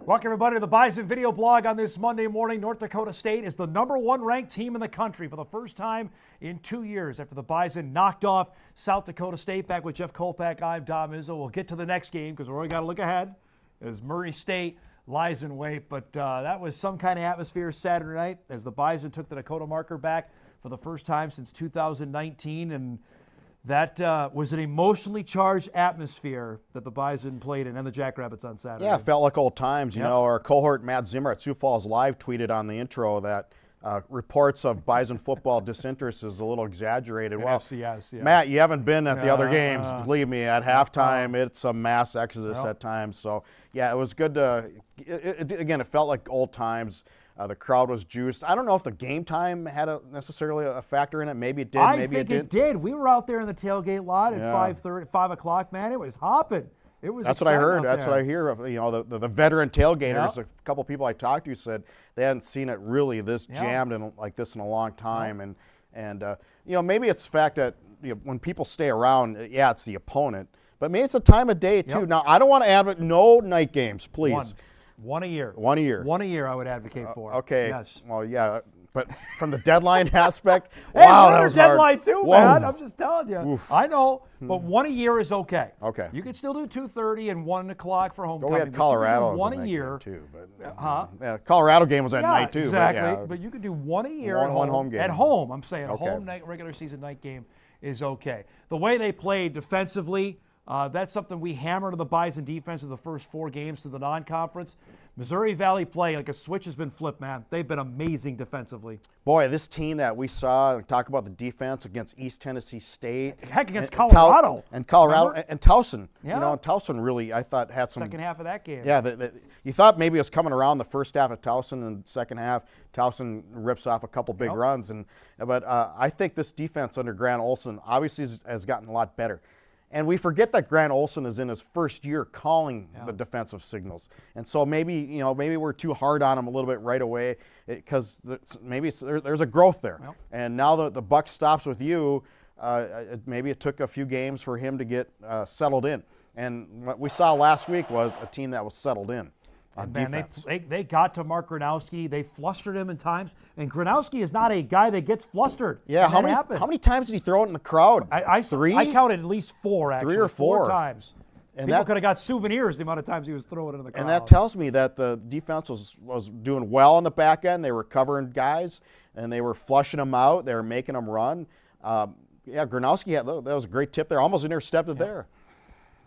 Welcome, everybody, to the Bison Video Blog on this Monday morning. North Dakota State is the #1 ranked team in the country for the first time in 2 years after the Bison knocked off South Dakota State. Back with Jeff Kolpack, I'm Izzo. We'll get to the next game because we've already got to look ahead as Murray State lies in wait. But that was some kind of atmosphere Saturday night as the Bison took the Dakota marker back for the first time since 2019. And that was an emotionally charged atmosphere that the Bison played in and the Jackrabbits on Saturday. Yeah, it felt like old times. You know, our cohort Matt Zimmer at Sioux Falls Live tweeted on the intro that reports of Bison football disinterest is a little exaggerated. Well, FCS, yeah. Matt, you haven't been at the other games. Believe me, at halftime, it's a mass exodus at times. So, yeah, it was good to again, it felt like old times. The crowd was juiced. I don't know if the game time had necessarily a factor in it. Maybe it did, maybe it didn't. I think it did. We were out there in the tailgate lot at 5:30, 5 o'clock, man. It was hopping. It was. That's what I heard. That's what I hear of, you know, the veteran tailgaters. A couple people I talked to said they hadn't seen it really this jammed in like this in a long time. And you know, maybe it's the fact that, you know, when people stay around, it's the opponent, but maybe it's the time of day too. Now, I don't want to advocate no night games, please. One a year. One a year. One a year I would advocate for. Okay. Yes. Well, yeah, but from the deadline aspect, hey, wow, that was deadline hard. too, Whoa. man. I'm just telling you. Oof. I know, but one a year is okay. Okay. You could still do 2:30 and 1 o'clock for homecoming. We had Colorado one a year too, but yeah, Colorado game was at night too. Exactly. But you could do one a year one home game. At home, I'm saying a home night regular season night game is okay. The way they played defensively, that's something we hammered to the Bison defense in the first 4 games to the non-conference. Missouri Valley play, like a switch has been flipped, man. They've been amazing defensively. Boy, this team that we saw, talk about the defense against East Tennessee State. Heck, against Colorado. And Colorado. Remember? And Towson. Yeah. You know, and Towson really, I thought, had some. Second half of that game. Yeah, you thought maybe it was coming around the first half of Towson, and the second half, Towson rips off a couple big runs. But I think this defense under Grant Olson obviously has gotten a lot better. And we forget that Grant Olson is in his first year calling the defensive signals. And so maybe we're too hard on him a little bit right away because maybe there's a growth there. Yep. And now that the buck stops with you, maybe it took a few games for him to get settled in. And what we saw last week was a team that was settled in on defense. They got to Mark Gronowski. They flustered him in times. And Gronowski is not a guy that gets flustered. Yeah, how many times did he throw it in the crowd? 3? I counted at least 4, actually. 3 or 4 times. And people could have got souvenirs the amount of times he was throwing it in the crowd. And that tells me that the defense was doing well on the back end. They were covering guys, and they were flushing them out. They were making them run. Gronowski, that was a great tip there. Almost intercepted there.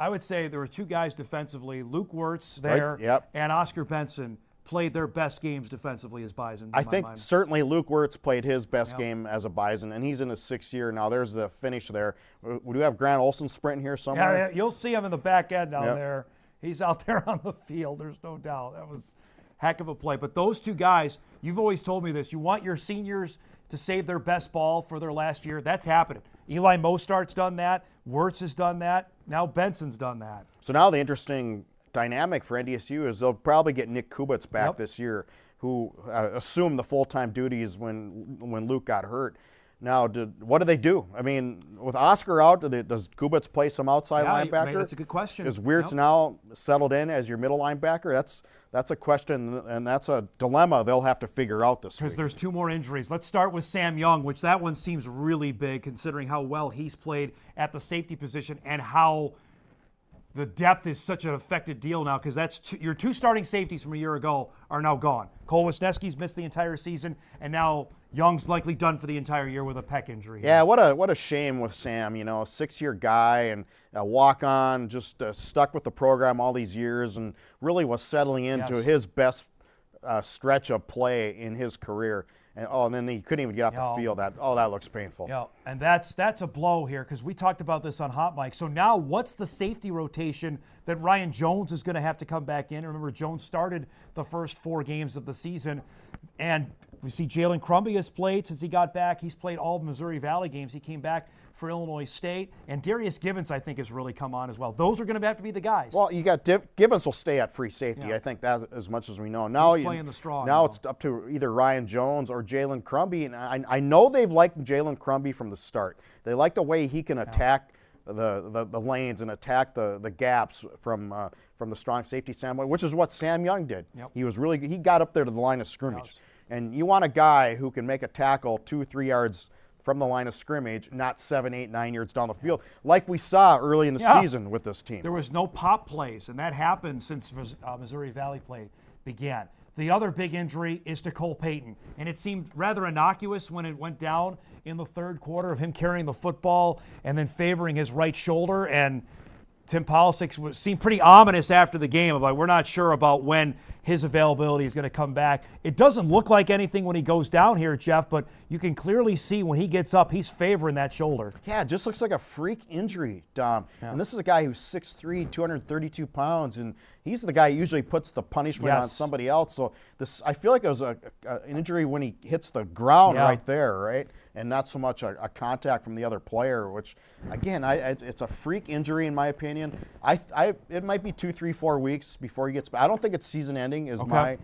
I would say there were 2 guys defensively. Luke Wirtz there and Oscar Benson played their best games defensively as Bison. I think certainly Luke Wirtz played his best game as a Bison, and he's in his 6th year now. There's the finish there. Would you have Grant Olson sprinting here somewhere? Yeah, you'll see him in the back end down there. He's out there on the field. There's no doubt. That was a heck of a play. But those 2 guys, you've always told me this. You want your seniors to save their best ball for their last year. That's happening. Eli Mostart's done that. Wirtz has done that. Now Benson's done that. So now the interesting dynamic for NDSU is they'll probably get Nick Kubitz back this year, who assumed the full-time duties when Luke got hurt. Now, what do they do? I mean, with Oscar out, does Kubitz play some outside linebacker? That's a good question. Is Wirtz now settled in as your middle linebacker? That's a question, and that's a dilemma they'll have to figure out this week. Because there's 2 more injuries. Let's start with Sam Young, which that one seems really big considering how well he's played at the safety position and how the depth is such an affected deal now, because that's your 2 starting safeties from a year ago are now gone. Cole Wisniewski's missed the entire season, and now Young's likely done for the entire year with a pec injury. Yeah, what a shame with Sam. You know, a 6-year guy and a walk-on, just stuck with the program all these years, and really was settling into his best stretch of play in his career. And then he couldn't even get off the field. That looks painful. Yeah, and that's a blow here because we talked about this on Hot Mic. So now what's the safety rotation that Ryan Jones is going to have to come back in? Remember, Jones started the first 4 games of the season, and we see Jalen Crumby has played since he got back. He's played all Missouri Valley games. He came back for Illinois State. And Darius Givens, I think, has really come on as well. Those are going to have to be the guys. Well, you got Givens will stay at free safety. I think that's as much as we know. Now, playing the strong. Now it's up to either Ryan Jones or Jalen Crumby. And I know they've liked Jalen Crumby from the start. They like the way he can attack the lanes and attack the gaps from the strong safety standpoint, which is what Sam Young did. Yep. He got up there to the line of scrimmage. Yes. And you want a guy who can make a tackle 2 or 3 yards from the line of scrimmage, not 7, 8, 9 yards down the field, like we saw early in the season with this team. There was no pop plays, and that happened since Missouri Valley play began. The other big injury is to Cole Payton, and it seemed rather innocuous when it went down in the third quarter of him carrying the football and then favoring his right shoulder. And Tim Polisic seemed pretty ominous after the game about we're not sure about when his availability is going to come back. It doesn't look like anything when he goes down here, Jeff, but you can clearly see when he gets up, he's favoring that shoulder. Yeah, it just looks like a freak injury, Dom. Yeah. And this is a guy who's 6'3", 232 pounds, and he's the guy who usually puts the punishment on somebody else. So I feel like it was an injury when he hits the ground right there, right? And not so much a contact from the other player, which, again, it's a freak injury in my opinion. It might be 2, 3, 4 weeks before he gets back. I don't think it's season-ending is my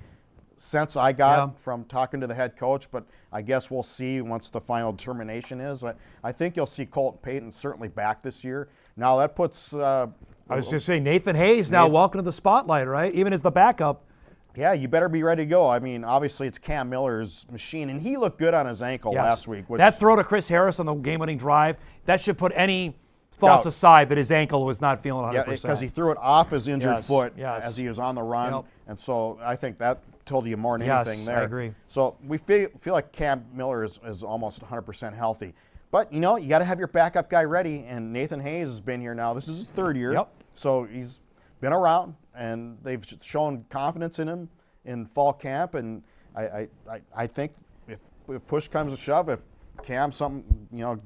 sense I got from talking to the head coach, but I guess we'll see once the final determination is. I think you'll see Colton Payton certainly back this year. Now that puts I was just saying, Nathan Hayes now welcome to the spotlight, right? Even as the backup. Yeah, you better be ready to go. I mean, obviously it's Cam Miller's machine, and he looked good on his ankle last week. That throw to Chris Harris on the game-winning drive, that should put any thoughts aside that his ankle was not feeling 100%. Yeah, because he threw it off his injured foot as he was on the run, and so I think that told you more than anything there. I agree. So we feel like Cam Miller is almost 100% healthy. But, you know, you got to have your backup guy ready, and Nathan Hayes has been here now. This is his third year, so he's been around, and they've shown confidence in him in fall camp, and I think if push comes to shove, if Cam, something, you know,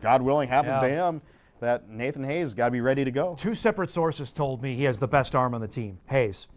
God willing happens to him, that Nathan Hayes has got to be ready to go. 2 separate sources told me he has the best arm on the team, Hayes.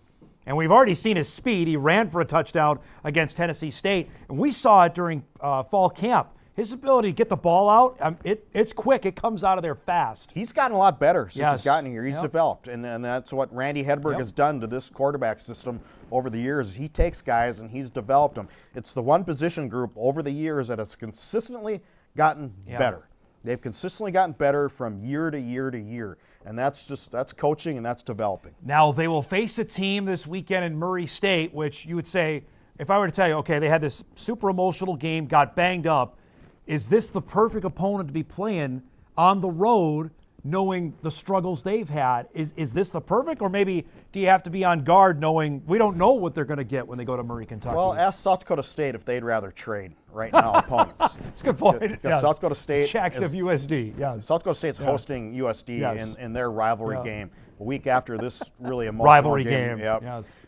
And we've already seen his speed. He ran for a touchdown against Tennessee State, and we saw it during fall camp. His ability to get the ball out, it's quick. It comes out of there fast. He's gotten a lot better since he's gotten here. He's developed, and that's what Randy Hedberg has done to this quarterback system over the years. He takes guys and he's developed them. It's the one position group over the years that has consistently gotten better. They've consistently gotten better from year to year to year, and that's coaching and that's developing. Now they will face a team this weekend in Murray State, which you would say, if I were to tell you, okay, they had this super emotional game, got banged up. Is this the perfect opponent to be playing on the road, knowing the struggles they've had? Is this the perfect, or maybe do you have to be on guard knowing we don't know what they're going to get when they go to Murray, Kentucky? Well, ask South Dakota State if they'd rather trade right now opponents. That's a good point. South Dakota State Shacks of USD. South Dakota State's hosting USD in their rivalry game a week after this really emotional game.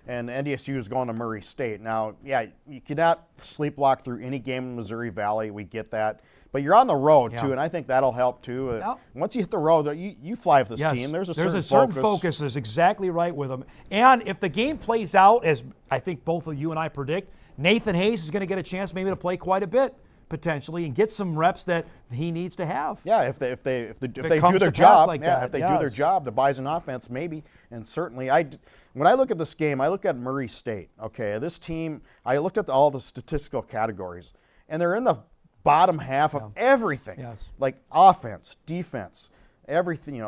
And NDSU is going to Murray State. Now, you cannot sleep walk through any game in Missouri Valley. We get that. But you're on the road, too, and I think that'll help, too. Once you hit the road, you fly with this team. There's a certain focus. There's exactly right with them. And if the game plays out, as I think both of you and I predict, Nathan Hayes is going to get a chance maybe to play quite a bit, potentially, and get some reps that he needs to have. Yeah, if they do their job, if they do their job, the Bison offense maybe, and certainly when I look at this game, I look at Murray State. Okay, this team, I looked at all the statistical categories, and they're in the bottom half of everything, like offense, defense, everything,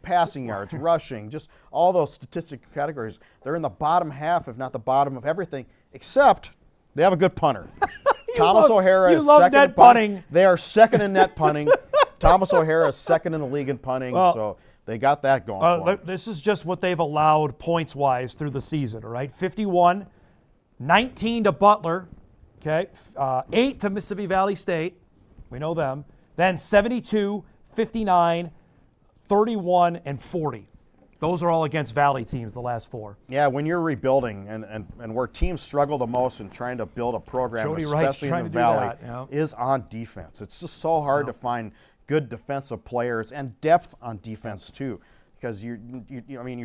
passing yards, rushing, just all those statistical categories. They're in the bottom half, if not the bottom of everything, except they have a good punter. Thomas O'Hara is second in punting. They are second in net punting. Thomas O'Hara is second in the league in punting, so they got that going for them. This is just what they've allowed points-wise through the season, all right? 51, 19 to Butler, okay, 8 to Mississippi Valley State. We know them. Then 72, 59, 31, and 40. Those are all against Valley teams, the last 4. Yeah, when you're rebuilding and where teams struggle the most in trying to build a program, especially in the Valley, is on defense. It's just so hard to find good defensive players and depth on defense too, because you're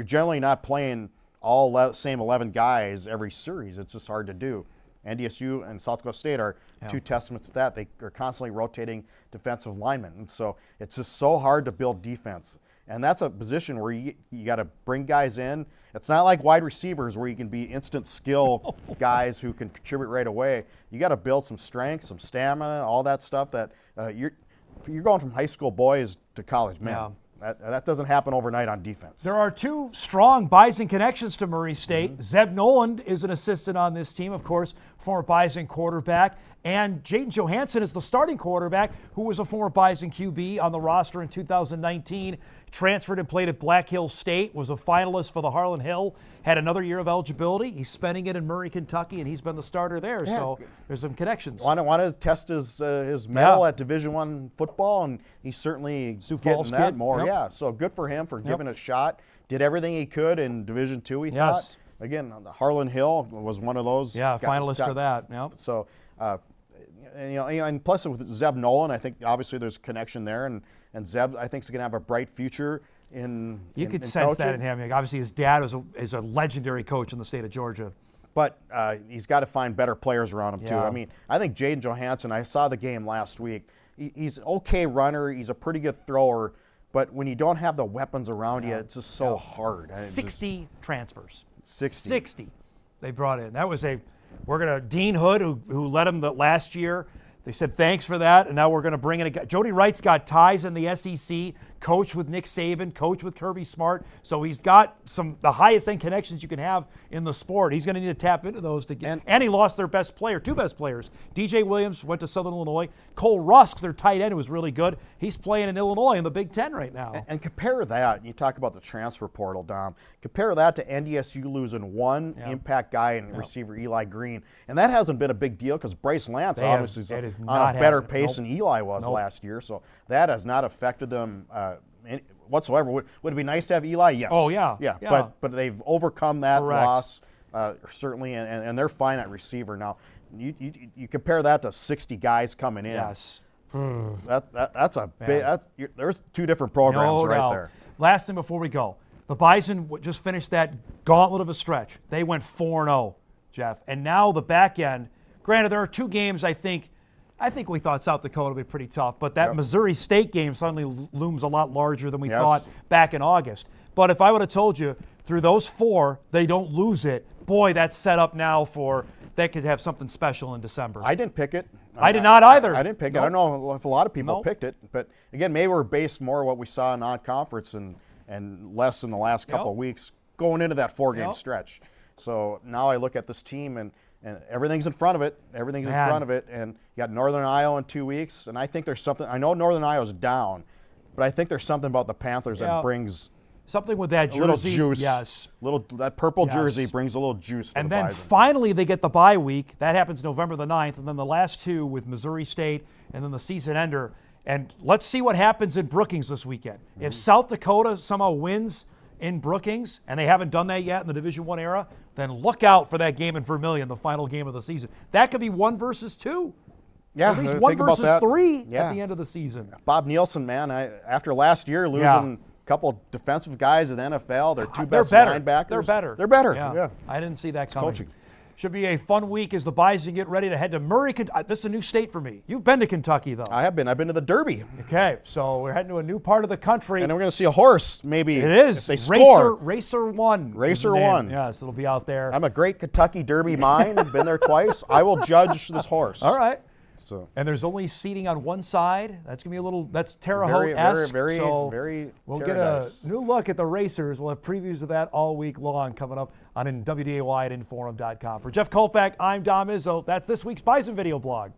generally not playing all same 11 guys every series. It's just hard to do. NDSU and South Dakota State are 2 testaments to that. They are constantly rotating defensive linemen, and so it's just so hard to build defense. And that's a position where you got to bring guys in. It's not like wide receivers where you can be instant skill guys who can contribute right away. You got to build some strength, some stamina, all that stuff that you're going from high school boys to college men. That doesn't happen overnight on defense. There are two strong Bison connections to Murray State. Zeb Noland is an assistant on this team, of course, former Bison quarterback. And Jaden Johansson is the starting quarterback, who was a former Bison QB on the roster in 2019, transferred and played at Black Hills State, was a finalist for the Harlan Hill, had another year of eligibility. He's spending it in Murray, Kentucky, and he's been the starter there. Yeah. So there's some connections. Want to test his mettle at Division I football, and he's certainly getting that more. Yeah, so good for him for giving it a shot. Did everything he could in Division II, he thought. Again, the Harlan Hill was one of those. Yeah, finalist for that. Yep. So, and plus with Zeb Noland, I think obviously there's a connection there, and Zeb I think is going to have a bright future in. You could sense that in him. Obviously, his dad is a legendary coach in the state of Georgia. But he's got to find better players around him too. I mean, I think Jaden Johansson. I saw the game last week. He's an okay runner. He's a pretty good thrower. But when you don't have the weapons around you, it's just so hard. 60 transfers. 60 they brought in. That was Dean Hood, who led him the last year. They said thanks for that, and now we're going to bring in a guy. Jody Wright's got ties in the SEC, coached with Nick Saban, coached with Kirby Smart, so he's got the highest end connections you can have in the sport. He's going to need to tap into those to get. And he lost their best player, two best players. DJ Williams went to Southern Illinois. Cole Rusk, their tight end, who was really good. He's playing in Illinois in the Big Ten right now. And compare that. You talk about the transfer portal, Dom. Compare that to NDSU losing one impact guy and receiver Eli Green, and that hasn't been a big deal because Bryce Lance obviously is on a better pace than Eli was last year, so that has not affected them whatsoever. Would it be nice to have Eli? Yes. Oh, yeah. But they've overcome that loss, certainly, and they're fine at receiver. Now, you compare that to 60 guys coming in. Yes. That's a big, there's two different programs there. Last thing before we go. The Bison just finished that gauntlet of a stretch. They went 4-0, Jeff. And now the back end, granted, there are two games I think we thought South Dakota would be pretty tough, but that Missouri State game suddenly looms a lot larger than we thought back in August. But if I would have told you through those four, they don't lose it, boy, that's set up now for they could have something special in December. I didn't pick it. I did not either. I didn't pick it. I don't know if a lot of people picked it, but again, maybe we're based more on what we saw in non-conference and less in the last couple of weeks going into that four-game stretch. So now I look at this team and everything's in front of it. Everything's in front of it. And you got Northern Iowa in 2 weeks. And I think there's something. I know Northern Iowa's down, but I think there's something about the Panthers that brings something with that jersey. A little juice. Yes. That purple jersey brings a little juice. And then finally they get the bye week. That happens November the 9th. And then the last two with Missouri State and then the season ender. And let's see what happens in Brookings this weekend. If South Dakota somehow wins in Brookings, and they haven't done that yet in the Division I era, then look out for that game in Vermillion, the final game of the season. That could be 1 versus 2. Yeah, at least 1 versus 3 at the end of the season. Bob Nielsen, man, after last year losing a couple defensive guys in the NFL, their two best linebackers. They're better. They're better. Yeah. I didn't see that coming. Coaching. Should be a fun week as the Bison get ready to head to Murray, Kentucky. This is a new state for me. You've been to Kentucky, though. I have been. I've been to the Derby. Okay, so we're heading to a new part of the country. And we're going to see a horse, maybe. It is. If they score. Racer 1. Racer 1. Yes, it'll be out there. I'm a great Kentucky Derby mind. I've been there twice. I will judge this horse. All right. So. And there's only seating on one side. That's going to be a little, that's Terre Haute-esque. Very we'll get a new look at the racers. We'll have previews of that all week long coming up on WDAY at Inforum.com. For Jeff Kolpack, I'm Dom Izzo. That's this week's Bison Video Blog.